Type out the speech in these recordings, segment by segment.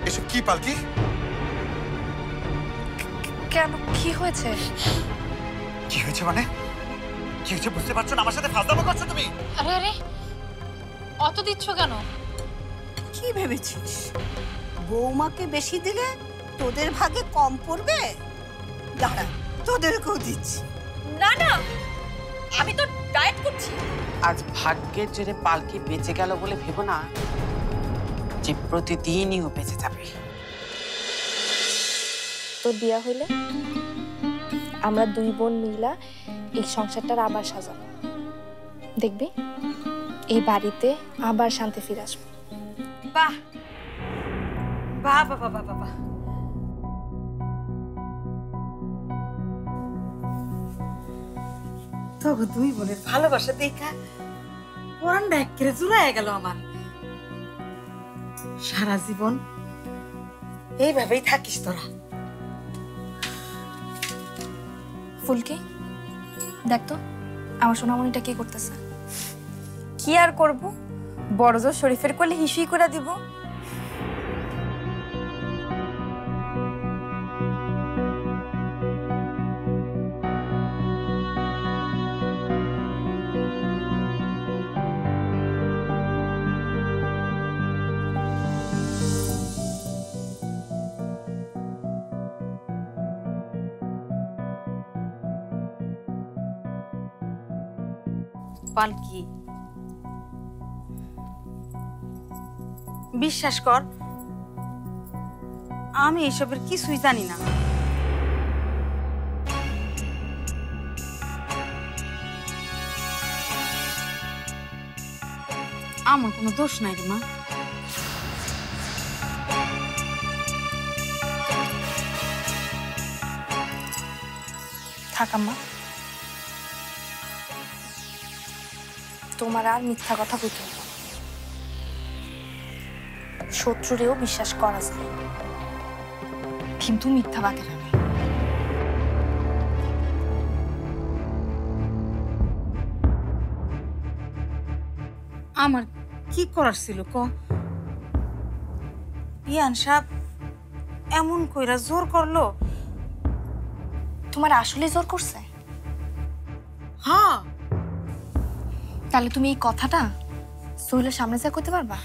এসব কি পালকি? কেন, কি হয়েছে? কি হয়েছে মানে? কি হয়েছে বুঝতে পারছো না? আমার সাথে ফাজলামো করছো তুমি? আরে আরে, অত দিচ্ছ কেন? কি ভেবেছিস বৌমাকে বেশি দিলে তোদের ভাগে কম পড়বে? দাঁড়া, তোদেরকেও দিচ্ছি। না না, আমি তো ডায়েট করছি। আজ ভাগ্যের জোরে পালকি বেঁচে গেল বলে ভেবো না যে প্রতিদিনই ও বেঁচে যাবে। তোর বিয়া হইলে আমরা দুই বোন মিলা এই সংসারটার আবার সাজাবো, দেখবি এই বাড়িতে আবার শান্তি ফিরে আসবো। বাহ বাহ বাহ বাহ বাহ বাহ। তবে দুই বোনের ভালোবাসা দেখা পরানটা একেবারে জুড়ায় গেল আমার। সারা জীবন এইভাবেই থাকিস তোরা। ফুলকি, দেখ তো আমার সোনামণিটা কি করতেছে। কি আর করব, বড় জোর শরীফের কোলে হিসুই করে দিব। পালকি, বিশ্বাস কর আমি এসবের কিছুই জানি না। আমার কোনো দোষ নাই রে মা। থাক আম্মা, তোমার আর মিথ্যা কথা কইতে হবে না। শত্রুরেও বিশ্বাস করা যায়, কিন্তু মিথ্যা বাকেরা নেই। আমার কি করার ছিল ক? বিয়ান সাহেব এমন কইরা জোর করলো। তোমার আসলে জোর করছে? হ্যাঁ। তাহলে তুমি এই কথাটা সোহেলের সামনে যা করতে পারবা?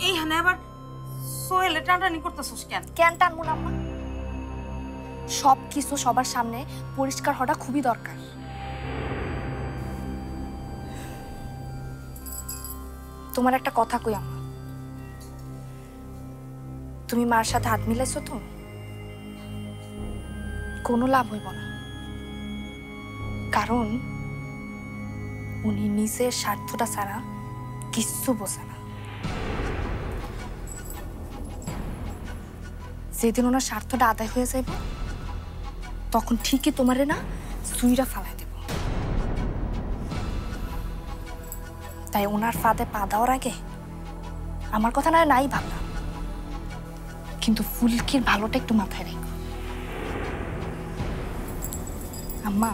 এইখানে আবার সোহেলে টানটানি করতেছস কেন? কেন টানবো না আম্মা? সব কিছু সবার সামনে পরিষ্কার হওয়াটা খুবই দরকার। তোমার একটা কথা কই আম্মা, তুমি মার সাথে হাত মিলাইছো তো কোনো লাভ হইব না, কারণ উনি নিজের স্বার্থটা ছাড়া কিচ্ছু বোঝে না। যেদিন ওনার স্বার্থটা আদায় হয়ে যাইব তখন ঠিকই তোমারে না সুইরা ফালাই দেব। তাই ওনার ফাঁদে পা দেওয়ার আগে আমার কথা না নাই ভাবলাম, কিন্তু ফুলকির ভালোটা একটু মাথায় রেখো আম্মা।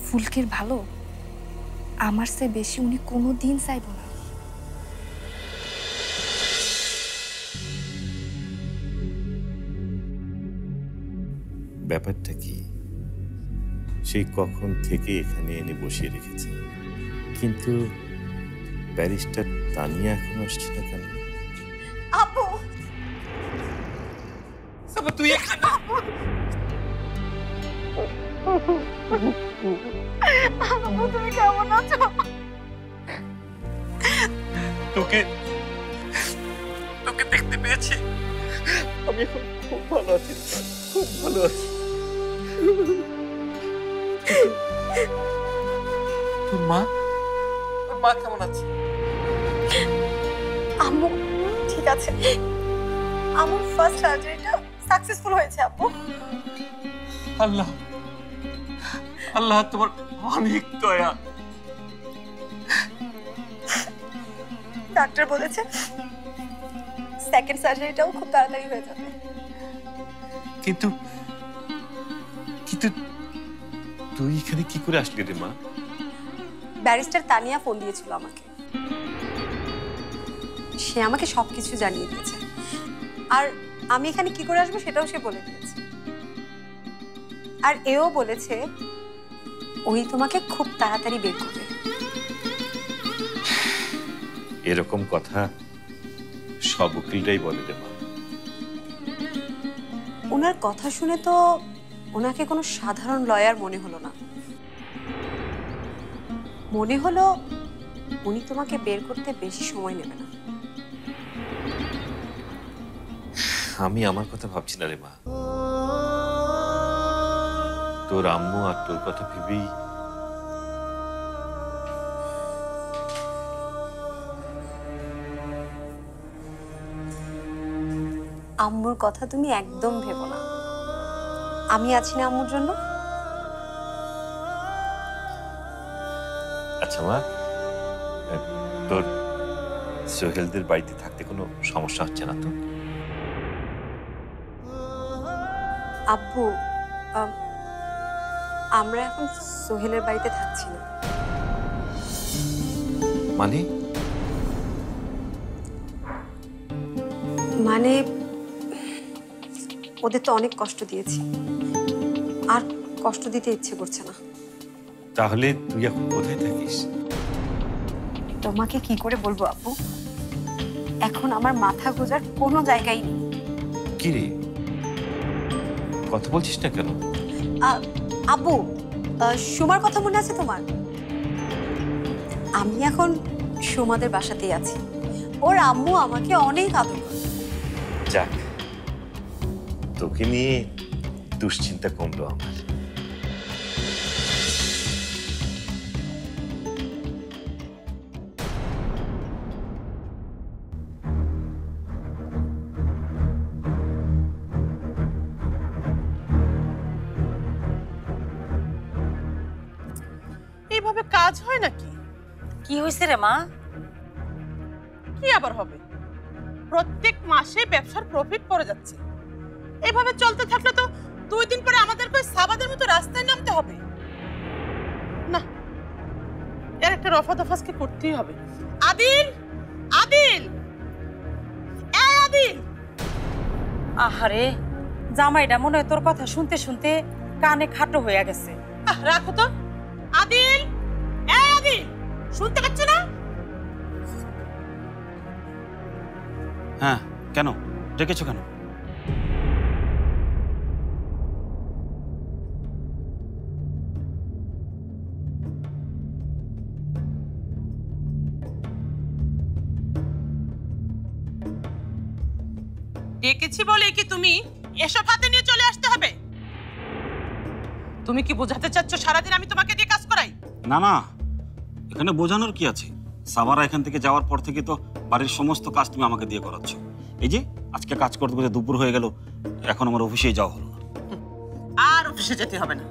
ফুলকির ভালো আমার চেয়ে বেশি উনি কোনোদিন চাইব না। ব্যাপারটা কি? সেই কখন থেকে এখানে এনে বসিয়ে রেখেছে, কিন্তু ব্যারিস্টার তানিয়া এখন আসছে না কেন? আপু, তুই এখানে? আপু তুমি কেমন আছো? তোকে তোকে দেখতে পেয়েছি, আমি এখন খুব ভালো আছি, খুব ভালো আছি। তোর মা কেমন আছে? আম্মু ঠিক আছে, আমার ফার্স্ট সার্জারিটা সাকসেসফুল হয়েছে আপু। আল্লাহ আল্লাহ তোমার অনেক দয়া। ডাক্তার বলেছে সেকেন্ড সার্জারিটাও খুব তাড়াতাড়ি হয়ে যাবে। কিন্তু কিন্তু তুই এখানে কি করে আসলি রে মা? ব্যারিস্টার তানিয়া ফোন দিয়েছিল আমাকে। সে আমাকে সবকিছু জানিয়ে দিয়েছে, আর আমি এখানে কি করে আসবো সেটাও সে বলে দিয়েছে। আর এও বলেছে ওই তোমাকে খুব তাড়াতাড়ি বের করবে। এরকম কথা সব উকিলরাই বলে রে মা। ওনার কথা শুনে তো ওনাকে কোনো সাধারণ লয়ার মনে হলো না। মনে হলো উনি তোমাকে বের করতে বেশি সময় নেবে না। আমি আমার কথা ভাবছি না রে মা, তোর আম্মু আর তোর কথা ভেবেই আম্মুর কথা তুমি একদম ভেবো না, আমি আছি না আম্মুর জন্য। আচ্ছা মা, তোর সোহেলদের বাড়িতে থাকতে কোনো সমস্যা হচ্ছে না তো? আব্বু, আমরা এখন সোহেলের বাড়িতে থাকছি না। মানে? মানে ওদের তো অনেক কষ্ট দিয়েছি, আর কষ্ট দিতে ইচ্ছে করছে না। তাহলে তুই এখন কোথায় থাকিস? তোমাকে কি করে বলবো আব্বু, এখন আমার মাথা গোজার কোনো জায়গাই নেই। কি রে, কথা বলছিস না কেন? আব্বু, সুমার কথা মনে আছে তোমার? আমি এখন সুমাদের বাসাতেই আছি। ওর আম্মু আমাকে অনেক আদর করে। যাক, তোকে নিয়ে দুশ্চিন্তা কমলো আমার। এইভাবে কাজ হয় নাকি? কি হয়েছে রে মা? কি আবার হবে? প্রত্যেক মাসে ব্যবসার প্রফিট পড়ে যাচ্ছে। এইভাবে চলতে থাকলে তো 2 দিন পরে আমাদের কই সাবাদের মতো রাস্তায় নামতে হবে। না, এর একটা রফা দফাসকে করতেই হবে। আদিল, আদিল, এই আদিল! আহারে, জামাইটা মনে হয় তোর কথা শুনতে শুনতে কানে খাটো হয়ে গেছে। রাখো তো। আদিল, এই আদিল, শুনতে পাচ্ছ না? হ্যাঁ, কেন ডেকেছো কেন? ডেকেছি বলে কি তুমি এসব হাতে নিয়ে চলে আসতে হবে? তুমি কি বোঝাতে চাচ্ছ সারাদিন আমি তোমাকে দিয়ে কাজ করাই? না না, এখানে বোঝানোর কি আছে? সামারা এখান থেকে যাওয়ার পর থেকে তো বাড়ির সমস্ত কাজ তুমি আমাকে দিয়ে করাচ্ছ। এই যে আজকে কাজ করতে করতে দুপুর হয়ে গেল, এখন আমার অফিসেই যাওয়া হলো না। আর অফিসে যেতে হবে না।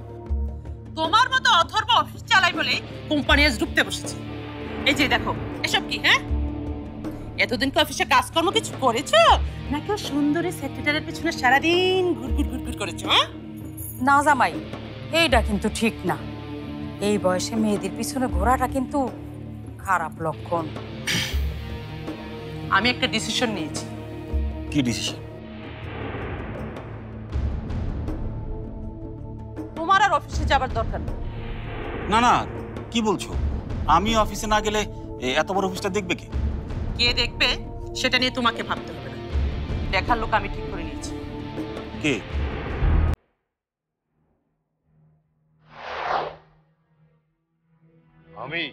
তোমার মতো অথর্ব অফিস চালাই বলে কোম্পানি আজ ডুবতে বসেছে। এই যে দেখো, এসব কি? হ্যাঁ, এতদিন কি অফিসে কাজকর্ম কিছু করেছো, নাকি সুন্দরী সেক্রেটারির পেছনে সারাদিন ঘুরঘুর ঘুরঘুর করেছো? না জামাই, এইটা কিন্তু ঠিক না। এই বয়সে মেয়েদের পিছনে ঘোরাটা কিন্তু খারাপ লক্ষণ। আমি একটা ডিসিশন নিয়েছি। কি ডিসিশন? তোমার আর অফিসে যাবার দরকার নেই। না না, কি বলছো? আমি অফিসে না গেলে এত বড় অফিসটা দেখবে কে? কে দেখবে সেটা নিয়ে তোমাকে ভাবতে হবে না। দেখার লোক আমি ঠিক করে নিয়েছি। কে? আমি।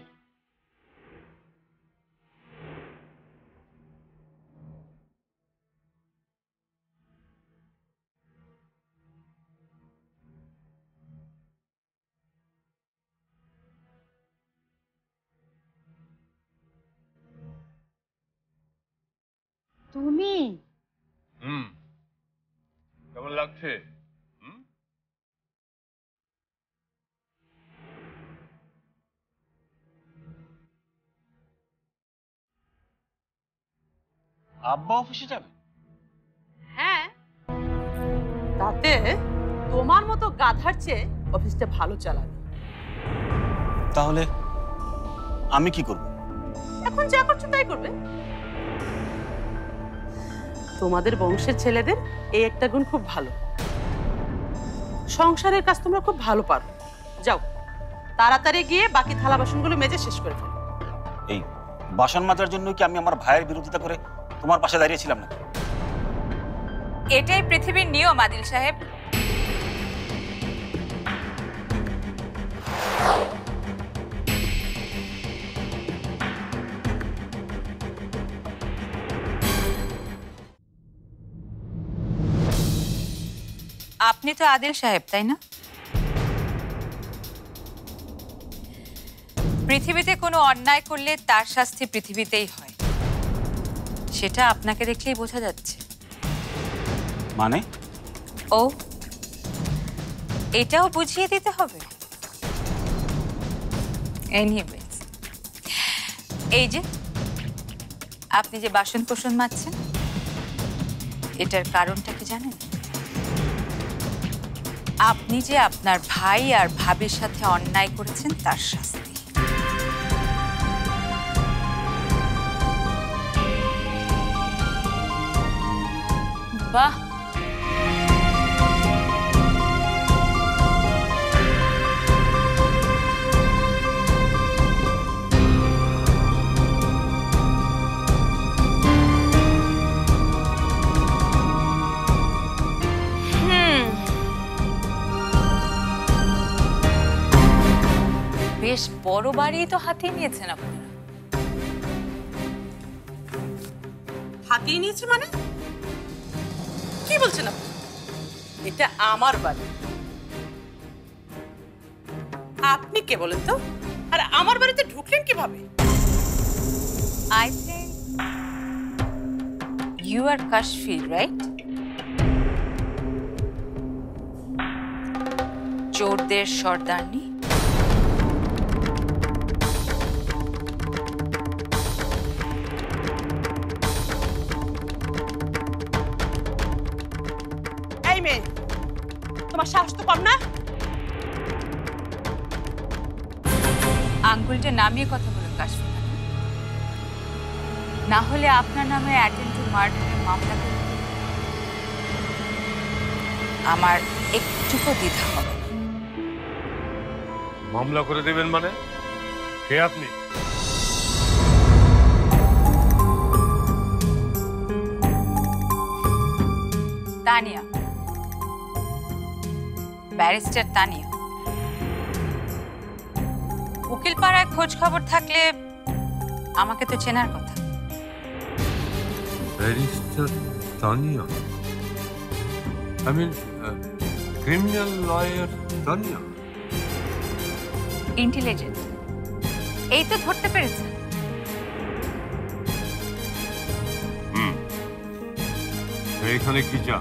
তুমি? কেমন লাগছে? আব্বা অফিসে যাবে? হ্যাঁ, তাতে তোমার মতো গাধার চেয়ে অফিসটা ভালো চালাবে। তাহলে আমি কি করব? এখন যা করছো তাই করবে। তোমাদের বংশের ছেলেদের এই একটা গুণ খুব ভালো, সংসারের কাজ তোমরা খুব ভালো পারো। যাও তাড়াতাড়ি গিয়ে বাকি থালা বাসনগুলো মেজে শেষ করে ফেলো। এই বাসন মাজার জন্য কি আমি আমার ভাইয়ের বিরোধিতা করে তোমার পাশে দাঁড়িয়েছিলাম না? এটাই পৃথিবীর নিয়ম আদিল সাহেব। আপনি তো আদিল সাহেব, তাই না? পৃথিবীতে কোনো অন্যায় করলে তার শাস্তি পৃথিবীতেই হয়, সেটা আপনাকে দেখলেই বোঝা যাচ্ছে। মানে? ও, এটাও বুঝিয়ে দিতে হবে? এনিওয়েজ, এই যে আপনি যে বাসন কোসন মাজছেন, এটার কারণটা কি জানেন? আপনি যে আপনার ভাই আর ভাবির সাথে অন্যায় করেছেন তার শাস্তি। বাহ, বেশ বড় বাড়ি তো হাতিয়ে নিয়েছেন আপনারা। হাতিয়ে নিয়েছে মানে কি বলছেন আপনি? এটা আমার বাড়ি। আপনি কে বলেন তো? আর আমার বাড়িতে ঢুকলেন কিভাবে? I think you are Kashfi, right? চোরদের Sardarni. এই মেয়ে, তোমার সাহস তো কম না? আঙ্গুলটা নামিয়ে কথা বলুন কাশফি, না হলে আপনার নামে অ্যাটেম্পট মার্ডারের মামলা করব। আমার একটুকু দ্বিধা হবে না। মামলা করে দেবেন মানে? কে আপনি? তানিয়া, ব্যারিস্টার তানিয়া। উকিলপাড়ায় খোঁজ খবর থাকলে আমাকে তো চেনার কথা। Barrister Tania? I mean, criminal lawyer Tania? Intelligent, এই তো ধরতে পেরেছেন। এখানে কি যা?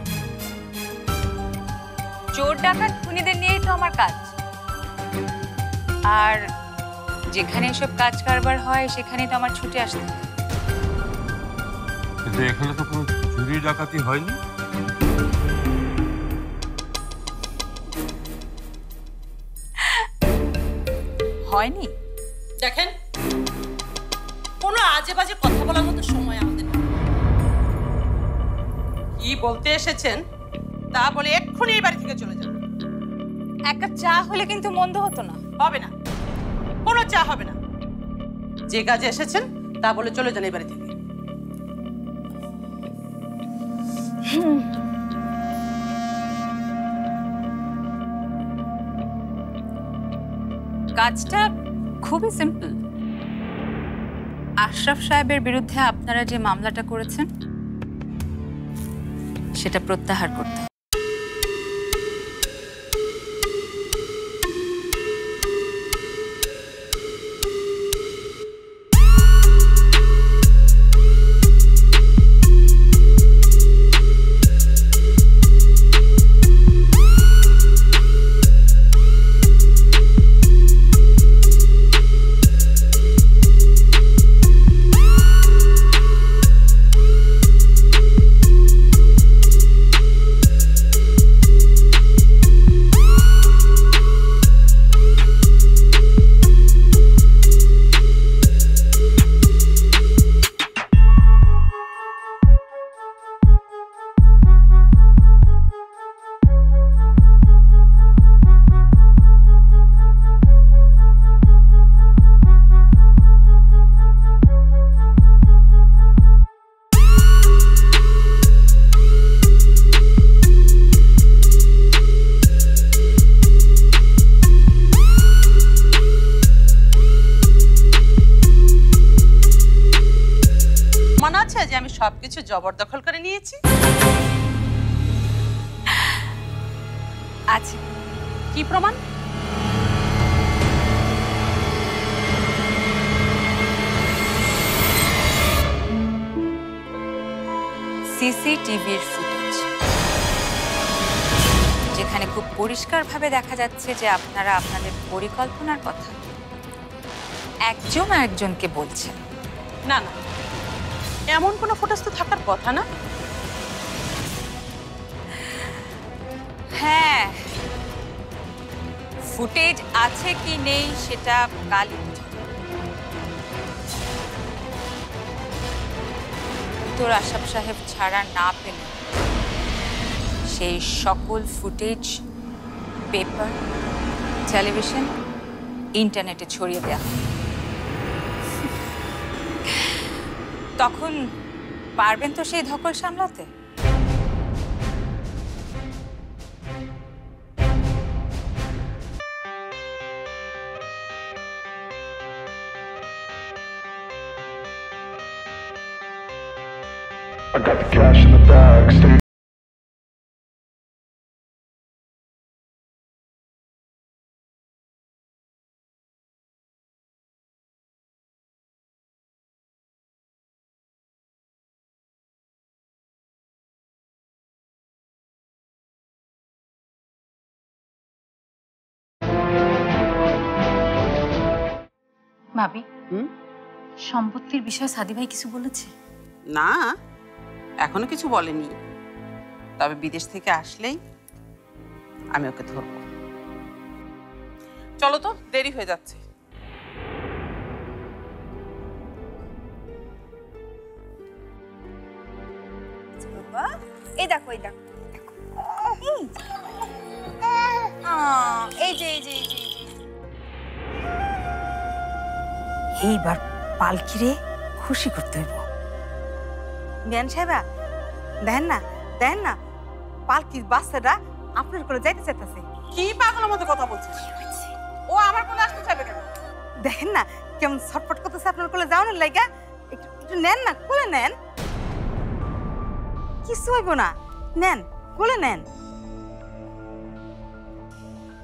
চোর ডাকাত খুনিদের নিয়েই তো আমার কাজ, আর যেখানে এসব কাজ কারবার হয় সেখানেই তো আমার ছুটে আসতে হয়। কিন্তু এখানে তো কোনো চুরি ডাকাতি হয়নি। হয়নি? দেখেন, কোনো আজে বাজে কথা বলার মতো সময় আমাদের নেই। কি বলতে এসেছেন তা বলে এক্ষুনি এই বাড়ি থেকে চলে যান। এক কাপ চা হলে কিন্তু মন্দ হতো না। হবে না, কোনো চা হবে না। যে কাজে এসেছেন তা বলে চলে যান এই বাড়ি থেকে। কাজটা খুবই সিম্পল। আশরাফ সাহেবের বিরুদ্ধে আপনারা যে মামলাটা করেছেন সেটা প্রত্যাহার করতে হবে। সবকিছু জবরদখল করে নিয়েছি। আছে কি প্রমাণ? সিসিটিভির ফুটেজ, যেখানে খুব পরিষ্কারভাবে দেখা যাচ্ছে যে আপনারা আপনাদের পরিকল্পনার কথা একজন আরেকজনকে বলছেন। না না, এমন কোনো ফুটেজ তো থাকার কথা না। হ্যাঁ, ফুটেজ আছে কি নেই সেটা কালই বোঝা যাবে। উত্তর আশরাফ সাহেব ছাড়া না পেলে সেই সকল ফুটেজ পেপার, টেলিভিশন, ইন্টারনেটে ছড়িয়ে দেওয়া হবে। তখন পারবেন তো সেই ধকল সামলাতে? I got the cash in the bag, stay ভাবি, সম্পত্তির বিষয়ে সাদি ভাই কিছু বলেছে? না, এখনো কিছু বলেনি, তবে বিদেশ থেকে আসলেই আমি ওকে ধরবো। চলো তো, দেরি হয়ে যাচ্ছে। এই দেখো, এই দেখো, এই যে এই যে এই যে এইবার পালকিরে খুশি করতে হইব। বিয়ান সাহেবা, দেখেন না পালকির বাচ্চাটা আপনার কোলে যাইতে চাইতেছে। কি পাগলের মতো কথা বলছিস? ও আমার কোলে আসতে চাইবে কেন? দেখেন না কেমন ছটফট করতেছে আপনার কোলে যাওয়ানোর লাইগা। একটু নেন না, কোলে নেন, কিছু হইব না, নেন, কোলে নেন।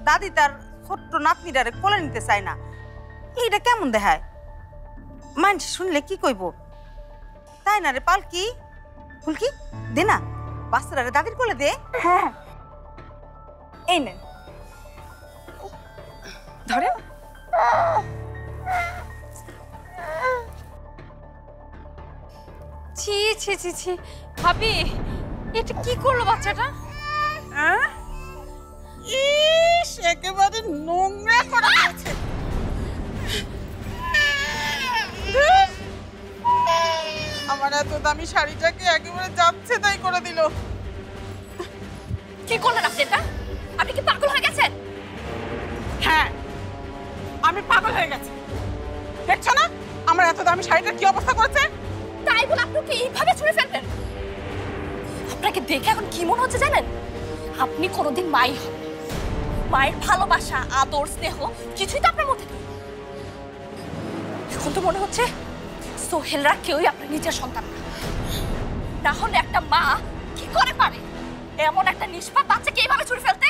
দাদি তার ছোট্ট নাতনিটারে কোলে নিতে চায় না, এইটা কেমন দেখায়? মানুষ শুনলে কি কইব, তাই না রে পালকি? ফুলকি দে না বাচ্চাটারে দাদির কোলে দে। হ্যাঁ, এই নেন, ধরে। ছি ছি ছি ছি, ভাবি এটা কি করলো বাচ্চাটা? ইস, একেবারে নোংরা করে দিয়েছে। আমার এত দামি শাড়িটাকে একেবারে যাচ্ছে তাই করে দিল। কি করলেন আপনি এটা? আপনি কি পাগল হয়ে গেছেন? হ্যাঁ, আমি পাগল হয়ে গেছি। দেখছো না আমার এত দামি শাড়িটা কি অবস্থা করেছে? তাই বলে আপনি কি এইভাবে ছুঁড়ে ফেলবেন? আপনাকে দেখে এখন কি মনে হচ্ছে জানেন? আপনি কোনোদিন মাই হন। মায়ের ভালোবাসা, আদর, স্নেহ কিছুই তো আপনার মধ্যে নেই। এখন তো মনে হচ্ছে সোহেলরা কেউই আপনার নিজের সন্তান না। না হলে একটা মা কি করে পারে এমন একটা নিষ্পাপ বাচ্চাকে এইভাবে ছুঁড়ে ফেলতে?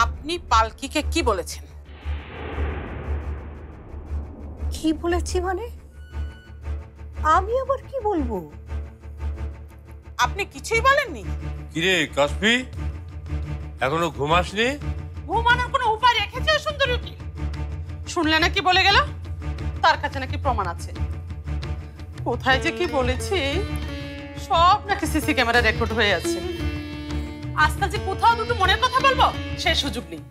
আপনি পালকিকে কি বলেছেন? কি বলেছি মানে? আমি আবার কি বলবো? আপনি কিছুই বলেননি? কিরে কাশফি, এখনো ঘুমাসনি? ঘুমানোর কোনো উপায় রেখেছে সুন্দরী? শুনলে নাকি বলে গেল তার কাছে নাকি প্রমাণ আছে। কোথায় যে কি বলেছি সব নাকি সিসি ক্যামেরা রেকর্ড হয়ে আছে। আস্তে যে কোথাও দুটো মনের কথা বলবো সে সুযোগ নেই।